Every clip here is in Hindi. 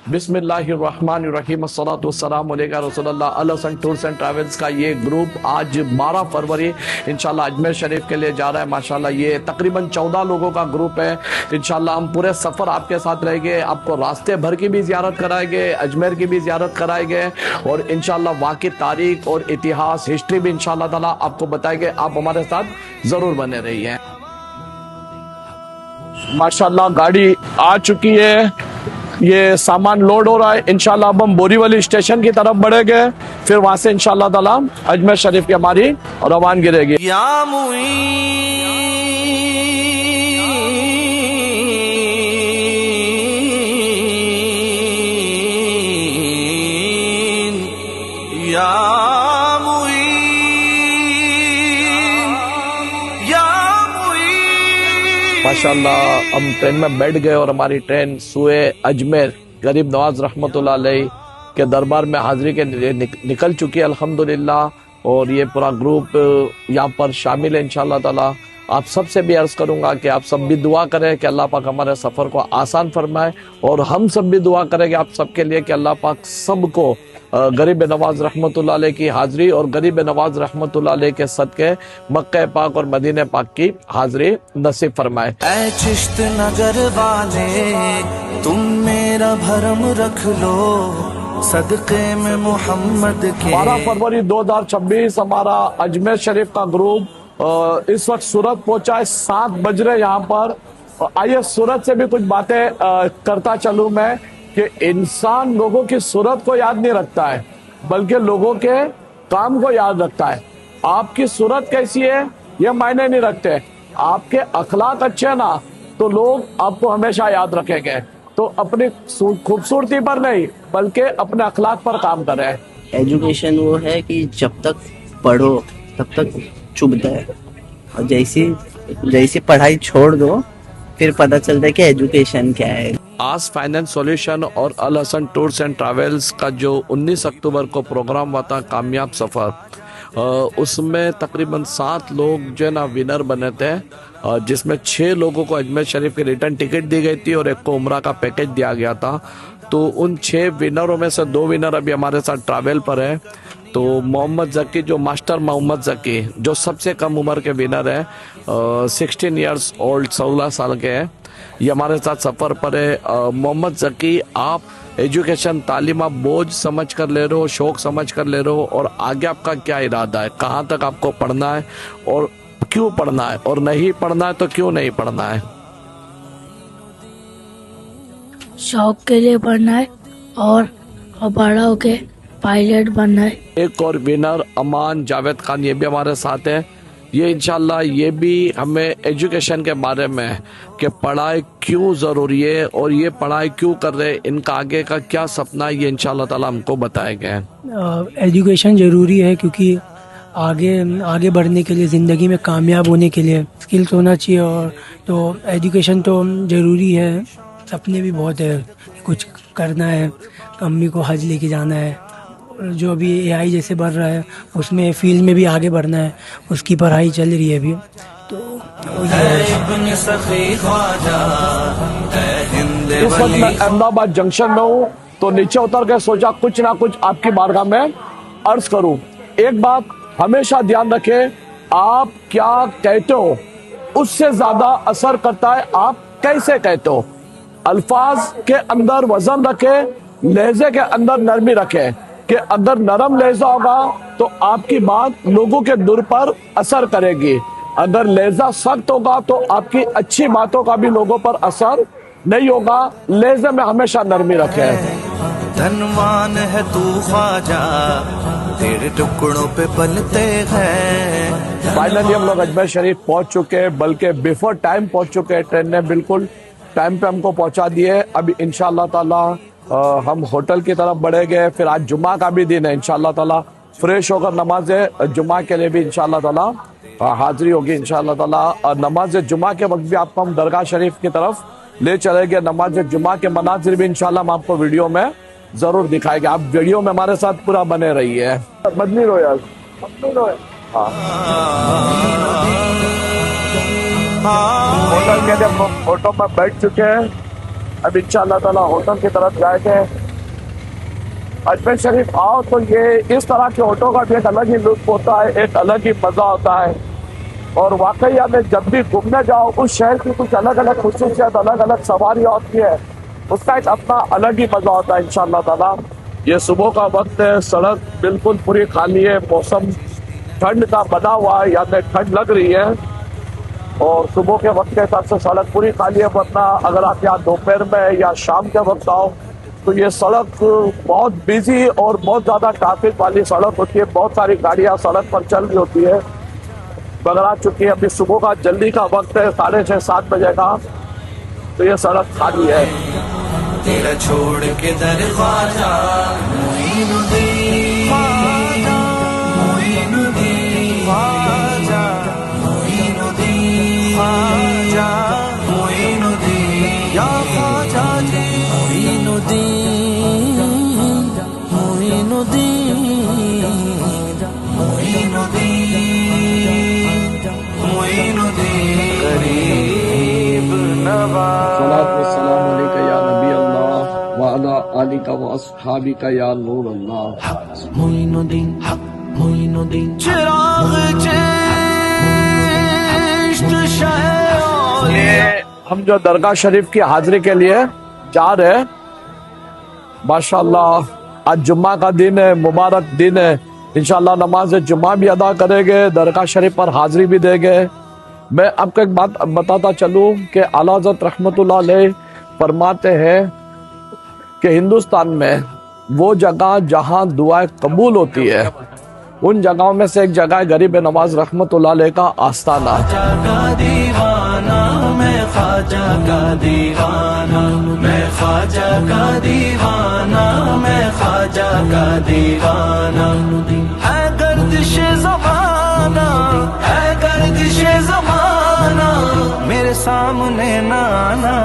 बिस्मिल्लाहिर्रहमानिर्रहीम अस्सलातु वस्सलामु अलैका रसूलुल्लाह। अल हसन टूर्स एंड ट्रैवल्स का ये ग्रुप आज 12 फरवरी इंशाल्लाह अजमेर शरीफ के लिए जा रहा है। माशाल्लाह ये तकरीबन 14 लोगों का ग्रुप है। इंशाल्लाह हम पूरे सफ़र आपके साथ रहेंगे, आपको रास्ते भर की भी ज़ियारत कराएंगे, अजमेर की भी ज़ियारत कराएंगे और इंशाल्लाह वहाँ की तारीख और इतिहास हिस्ट्री भी इंशाल्लाह ताला आपको बताएंगे। आप हमारे साथ ज़रूर बने रहिए। माशाल्लाह गाड़ी आ चुकी है, ये सामान लोड हो रहा है। इंशाल्लाह अब हम बोरीवली स्टेशन की तरफ बढ़ेंगे, फिर वहां से इंशाल्लाह ताला अजमेर शरीफ की हमारी रवानगी रहेगी। या मुईन या मुईन या मुईन। माशाल्लाह हम ट्रेन में बैठ गए और हमारी ट्रेन सुए अजमेर गरीब नवाज रहमतुल्लाह अलैह के दरबार में हाजिरी के लिए निकल चुकी है अल्हम्दुलिल्लाह। और ये पूरा ग्रुप यहाँ पर शामिल है इंशाल्लाह ताला। आप सबसे भी अर्ज करूंगा कि आप सब भी दुआ करें कि अल्लाह पाक हमारे सफ़र को आसान फरमाए और हम सब भी दुआ करेंगे आप सबके लिए कि अल्लाह पाक सबको गरीब नवाज रहमतुल्लाह अलैह की हाजिरी और गरीब नवाज रहमतुल्लाह अलैह के सदके मक्के पाक और मदीने पाक की हाजिरी नसीब फरमाए। ऐ चिश्त नगर वाले तुम मेरा भरम रख लो सदक़े में मोहम्मद के। 12 फरवरी 2026 हमारा अजमेर शरीफ का ग्रुप इस वक्त सूरत पहुंचा है। 7 बज रहे यहाँ पर। आइए सूरत से भी कुछ बातें करता चलूं मैं कि इंसान लोगों की सूरत को याद नहीं रखता है बल्कि लोगों के काम को याद रखता है। आपकी सूरत कैसी है ये मायने नहीं रखते, आपके अखलाक अच्छे हैं ना तो लोग आपको हमेशा याद रखेंगे। तो अपनी खूबसूरती पर नहीं बल्कि अपने अखलाक पर काम करें। एजुकेशन वो है कि जब तक पढ़ो तब तक चुभता है और जैसी पढ़ाई छोड़ दो फिर पता चलता है कि एजुकेशन क्या है। आज फाइनेंस सॉल्यूशन और अल हसन टूर्स एंड ट्रैवल्स का जो 19 अक्टूबर को प्रोग्राम हुआ था कामयाब सफ़र, उसमें तकरीबन 7 लोग जो है ना विनर बने थे, जिसमें 6 लोगों को अजमेर शरीफ की रिटर्न टिकट दी गई थी और एक को उम्रा का पैकेज दिया गया था। तो उन 6 विनरों में से 2 विनर अभी हमारे साथ ट्रैवल पर है। तो मोहम्मद जकी जो मास्टर मोहम्मद जकी जो सबसे कम उम्र के विनर है, 16 ईयर्स ओल्ड 16 साल के हैं, ये हमारे साथ सफ़र पर है। मोहम्मद जकी आप एजुकेशन तालीम आप बोझ समझ कर ले रहे हो, शौक समझ कर ले रहे हो और आगे आपका क्या इरादा है, कहाँ तक आपको पढ़ना है और क्यों पढ़ना है और नहीं पढ़ना है तो क्यों नहीं पढ़ना है? शौक के लिए पढ़ना है और बड़ा होके पायलट बनना है। एक और विनर अमान जावेद खान ये भी हमारे साथ है। ये इंशाल्लाह ये भी हमें एजुकेशन के बारे में कि पढ़ाई क्यों ज़रूरी है और ये पढ़ाई क्यों कर रहे हैं, इनका आगे का क्या सपना है, ये इंशाल्लाह ताला हमको बताएंगे। एजुकेशन ज़रूरी है क्योंकि आगे बढ़ने के लिए, ज़िंदगी में कामयाब होने के लिए स्किल्स होना चाहिए। और तो एजुकेशन तो ज़रूरी है। सपने भी बहुत है, कुछ करना है, अम्मी को हज लेके जाना है, जो अभी एआई जैसे बढ़ रहा है उसमें फील्ड में भी आगे बढ़ना है, उसकी पढ़ाई चल रही है अभी। तो इस वक्त मैं अहमदाबाद जंक्शन में हूँ तो नीचे उतर के सोचा कुछ ना कुछ आपकी बारगाह में अर्ज करूँ। एक बात हमेशा ध्यान रखें, आप क्या कहते हो उससे ज्यादा असर करता है आप कैसे कहते हो। अल्फाज के अंदर वजन रखें, लहजे के अंदर नरमी रखें कि अगर नरम लहजा होगा तो आपकी बात लोगों के दिल पर असर करेगी, अगर लहजा सख्त होगा तो आपकी अच्छी बातों का भी लोगों पर असर नहीं होगा। लहजे में हमेशा नरमी रखें। धनवान है तू ख्वाजा तेरे टुकड़ों पे पलते हैं। फाइनली हम लोग अजमेर शरीफ पहुंच चुके हैं, बल्कि बिफोर टाइम पहुंच चुके हैं। ट्रेन ने बिल्कुल टाइम पे हमको पहुंचा दिए। अभी इंशाल्लाह ताला हम होटल की तरफ बढ़ेंगे। फिर आज जुम्मा का भी दिन है, इंशाल्लाह ताला फ्रेश होकर नमाज जुम्मा के लिए भी इंशाल्लाह ताला हाजिरी होगी इंशाल्लाह ताला। नमाज जुम्मा के वक्त भी आपको हम दरगाह शरीफ की तरफ ले चलेंगे। नमाज जुम्मा के मनाजिर भी इंशाल्लाह हम आपको वीडियो में जरूर दिखाएंगे। आप वीडियो में हमारे साथ पूरा बने रहिए। मदनी रोयल होटल के लिए फोटो में बैठ चुके हैं अब इंशाअल्लाह ताला होटल की तरफ जाएंगे। अजमेर शरीफ आओ तो ये इस तरह के ऑटो का भी एक अलग ही लुत्फ होता है, एक अलग ही मजा होता है। और वाकई में जब भी घूमने जाओ उस शहर की कुछ अलग अलग खुसूसियत, अलग अलग सवारी होती है, उसका एक अपना अलग ही मजा होता है इंशाअल्लाह ताला। ये सुबह का वक्त है, सड़क बिल्कुल पूरी खाली है, मौसम ठंड का बना हुआ है, यहाँ पे ठंड लग रही है और सुबह के वक्त के हिसाब से सड़क पूरी खाली है। वरना अगर आप यहाँ दोपहर में या शाम के वक्त आओ तो ये सड़क बहुत बिजी और बहुत ज़्यादा ट्रैफिक वाली सड़क होती है, बहुत सारी गाड़ियाँ सड़क पर चल रही होती है। मगर आ चुकी है, अभी सुबह का जल्दी का वक्त है, 6:30-7 बजे का, तो ये सड़क खाली है। तेरा छोड़ के दर ख्वाजा मोइनुद्दीन, ख्वाजा मोइनुद्दीन, ख्वाजा मोइनुद्दीन, ख्वाजा मोइनुद्दीन, या ख्वाजा जी मोइनुद्दीन, मोइनुद्दीन, मोइनुद्दीन, मोइनुद्दीन, गरीब नवाज। सलाम अलैका या नबी अल्लाह व अला आलिका व अस्हाबिका या नूर अल्लाह। मोइनुद्दीन, मोइनुद्दीन, चिराग चेष्ट शह। ये हम जो दरगाह शरीफ की हाजिरी के लिए जा रहे हैं, माशाअल्लाह आज जुम्मा का दिन है, मुबारक दिन है। इंशाअल्लाह नमाज जुम्मा भी अदा करेंगे, दरगाह शरीफ पर हाजिरी भी देंगे। मैं आपको एक बात बताता चलूं कि आला हज़रत रहमतुल्लाह अलैह फरमाते हैं कि हिंदुस्तान में वो जगह जहां दुआएं कबूल होती है, उन जगहों में से एक जगह है गरीब नवाज रहमतुल्लाह अलैह का आस्ताना। ख्वाजा का दीवाना, मैं ख्वाजा का दीवाना, मैं ख्वाजा का दीवाना, मैं ख्वाजा का दीवाना। है गर्दिश ज़माना, है गर्दिश ज़माना, मेरे सामने नाना,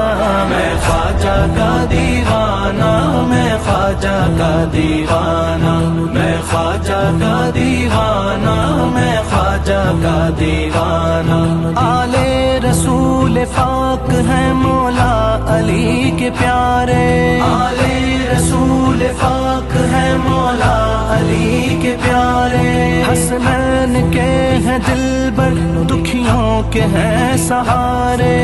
मैं ख्वाजा का दीवाना, मैं ख्वाजा का दीवाना, मैं ख्वाजा का दीवाना, मैं ख्वाजा का दीवाना। आले रसूल पाक है मौला अली के प्यारे, आले रसूल पाक है मौला अली के प्यारे। हसनैन के हैं दिलबर, दुखियों के हैं सहारे।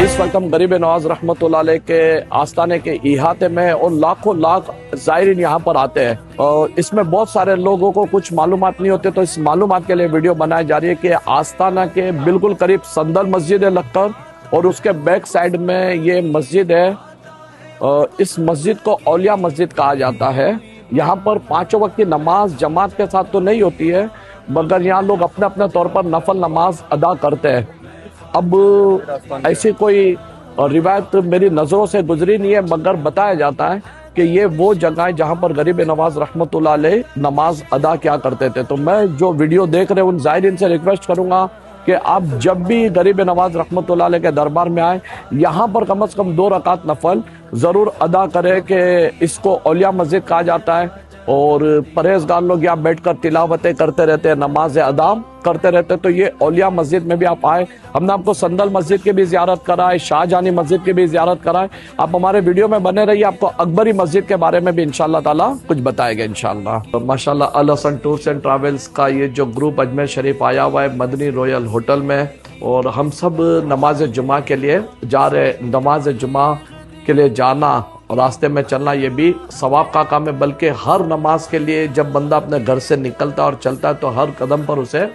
इस वक्त हम गरीब नवाज रहमतुल्लाह अलैह के आस्ताने के इहाते में और लाखों लाख ज़ायरीन यहाँ पर आते हैं और इसमें बहुत सारे लोगों को कुछ मालूमात नहीं होते, तो इस मालूमात के लिए वीडियो बनाई जा रही है कि आस्ताना के बिल्कुल करीब संदल मस्जिद है लगकर और उसके बैक साइड में ये मस्जिद है। इस मस्जिद को औलिया मस्जिद कहा जाता है। यहाँ पर 5 वक्त की नमाज जमात के साथ तो नहीं होती है, मगर यहाँ लोग अपने अपने तौर पर नफल नमाज अदा करते हैं। अब ऐसी कोई रिवायत मेरी नज़रों से गुजरी नहीं है, मगर बताया जाता है कि ये वो जगह है जहाँ पर गरीब नवाज रहमतुल्लाह अलैह नमाज अदा किया करते थे। तो मैं जो वीडियो देख रहे हैं उन ज़ायरीन से रिक्वेस्ट करूँगा कि आप जब भी गरीब नवाज रहमतुल्लाह अलैह के दरबार में आए, यहाँ पर कम से कम 2 रकात नफल ज़रूर अदा करें कि इसको औलिया मस्जिद कहा जाता है। और परहेजगार लोग यहाँ बैठकर तिलावतें करते रहते हैं, नमाज अदा करते रहते हैं। तो ये औलिया मस्जिद में भी आप आए। हमने आपको संदल मस्जिद की भी ज़ियारत कराए, शाहजहानी मस्जिद की भी ज़ियारत कराए। आप हमारे वीडियो में बने रहिए, आपको अकबरी मस्जिद के बारे में भी इंशाअल्लाह ताला कुछ बताएगा इंशाअल्लाह। तो माशाअल्लाह अल हसन टूर्स एंड ट्रैवल्स का ये जो ग्रुप अजमेर शरीफ आया हुआ है मदनी रॉयल होटल में, और हम सब नमाज जुमा के लिए जा रहे। नमाज जुमा के लिए जाना और रास्ते में चलना ये भी सवाब का काम है, बल्कि हर नमाज के लिए जब बंदा अपने घर से निकलता है और चलता है तो हर कदम पर उसे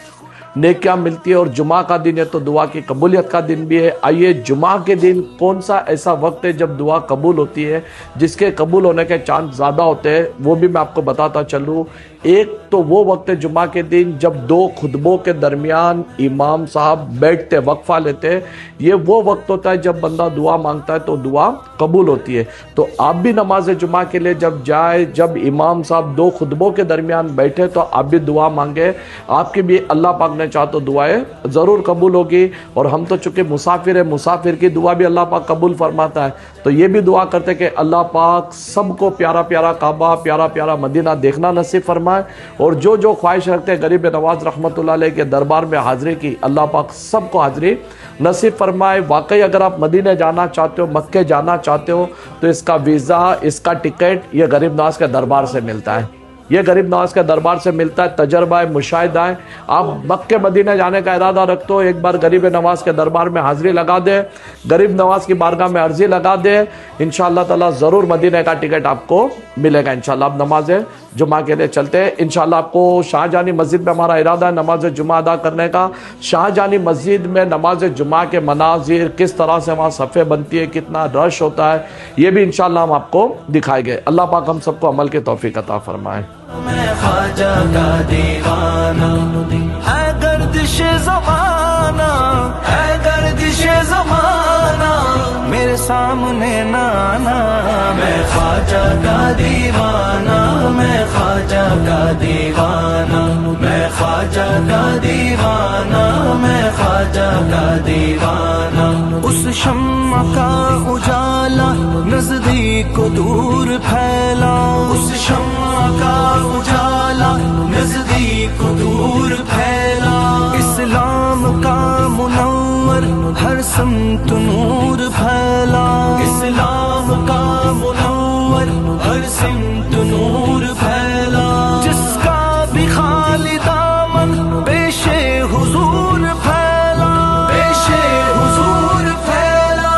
नेकियां मिलती है। और जुमा का दिन है तो दुआ की कबूलियत का दिन भी है। आइए, जुमा के दिन कौन सा ऐसा वक्त है जब दुआ कबूल होती है, जिसके कबूल होने के चांस ज़्यादा होते हैं, वो भी मैं आपको बताता चलूँ। एक तो वो वक्त है जुमा के दिन जब 2 खुतबों के दरमियान इमाम साहब बैठते, वक्फा लेते। ये वो वक्त होता है जब बंदा दुआ मांगता है तो दुआ कबूल होती है। तो आप भी नमाज जुमा के लिए जब जाए, जब इमाम साहब 2 खुतबों के दरमियान बैठे, तो आप भी दुआ मांगे, आपकी भी अल्लाह पाक सामने चाहो तो दुआएं ज़रूर कबूल होगी। और हम तो चूँकि मुसाफिर है, मुसाफिर की दुआ भी अल्लाह पाक कबूल फरमाता है। तो ये भी दुआ करते कि अल्लाह पाक सबको प्यारा प्यारा काबा, प्यारा प्यारा मदीना देखना नसीब फरमाए। और जो जो ख्वाहिश रखते हैं गरीब नवाज रहमतुल्लाह अलैह के दरबार में हाज़िरी की, अल्लाह पाक सबको हाज़िरी नसीब फरमाए। वाकई अगर आप मदीने जाना चाहते हो, मक्के जाना चाहते हो, तो इसका वीज़ा, इसका टिकट ये गरीब नवाज के दरबार से मिलता है। ये गरीब नवाज के दरबार से मिलता है। तजर्बा है, मुशाहिदा है। आप मक्के मदीने जाने का इरादा रखते हो, एक बार गरीब नवाज के दरबार में हाज़िरी लगा दे, गरीब नवाज की बारगाह में अर्जी लगा दे, इंशाअल्लाह ताला ज़रूर मदीने का टिकट आपको मिलेगा इंशाअल्लाह। अब नमाज जुमा के लिए चलते हैं इंशाअल्लाह। आपको शाहजहानी मस्जिद में हमारा इरादा है नमाज जुमा अदा करने का। शाहजहानी मस्जिद में नमाज जुमा के मनाजिर, किस तरह से वहाँ सफ़े बनती है, कितना रश होता है, ये भी इंशाअल्लाह हम आपको दिखाएंगे। अल्लाह पाक हम सबको अमल की तौफीक अता फरमाए। मैं ख्वाजा का दीवाना, है गर्दिशे ज़माना, है गर्दिशे ज़माना, मेरे सामने नाना। मैं ख्वाजा का दीवाना, मैं ख्वाजा का दीवाना, मैं ख्वाजा का दीवाना, मैं ख्वाजा का दीवाना। उस शम्मा का उजाला नजदीक को दूर फैला, उस शम्मा का उजाला नजदीक को दूर फैला। इस्लाम का मुनव्वर हर समत नूर फैला, इस्लाम का मुनव्वर हर समत नूर फैला। जिसका भी खाली दामन पेशे हुजूर फैला, पेशे हुजूर फैला।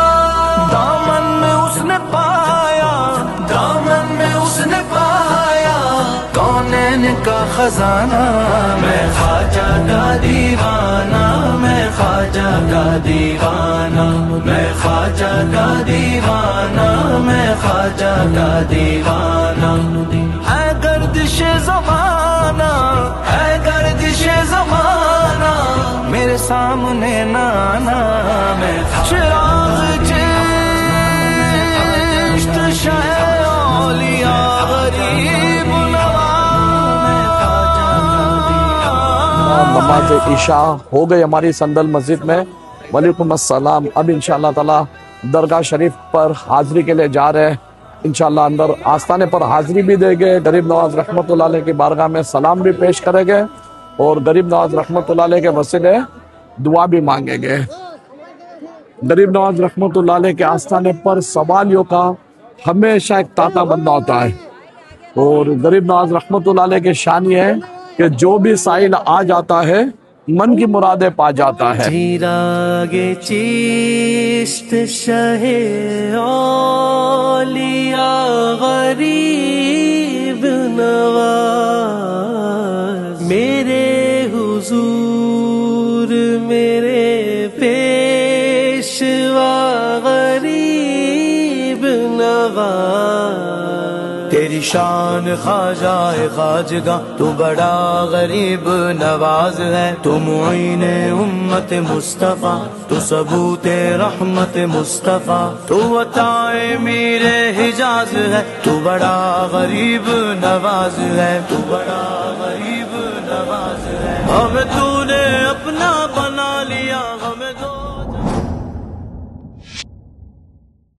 दामन में उसने पाया, दामन में उसने पाया कौनैन का खजाना। मैं ख्वाजा का दीवाना, मैं ख्वाजा का दीवाना, मैं ख्वाजा का दीवाना, मैं ख्वाजा का दीवाना। है गर्दिशे ज़माना, है गर्दिशे ज़माना, मेरे सामने नाना। मैं चिराग चिश्त शाह औलिया गरीब नमाज ईशा हो गई हमारी संदल मस्जिद में। वालेकुम अस्सलाम। अब इंशाअल्लाह ताला दरगाह शरीफ पर हाज़िरी के लिए जा रहे हैं। इंशाअल्लाह अंदर आस्थाने पर हाज़िरी भी देंगे, गरीब नवाज रहमतुल्लाह अलैह की बारगाह में सलाम भी पेश करेंगे और गरीब नवाज रहमतुल्लाह अलैह के वसीले दुआ भी मांगेंगे। गरीब नवाज रहमतुल्लाह अलैह के आस्थाने पर सवालियों का हमेशा एक तांता बंदा होता है और गरीब नवाज रहमतुल्लाह अलैह की शान ये है कि जो भी साइल आ जाता है मन की मुरादें पा जाता है। चिरागे चिश्त शहे औलिया गरीब नवाज, मेरे हुजूर मेरे पेशवा गरीब नवाज। तेरी शान ख्वाजा ख्वाजगा, तू बड़ा गरीब नवाज है। तू मुईन उम्मत मुस्तफ़ा, तू सबूत रहमत मुस्तफ़ा, तू अताए मीरे हिजाज है। तू बड़ा गरीब नवाज है, तू बड़ा गरीब नवाज है। हमें तूने अपना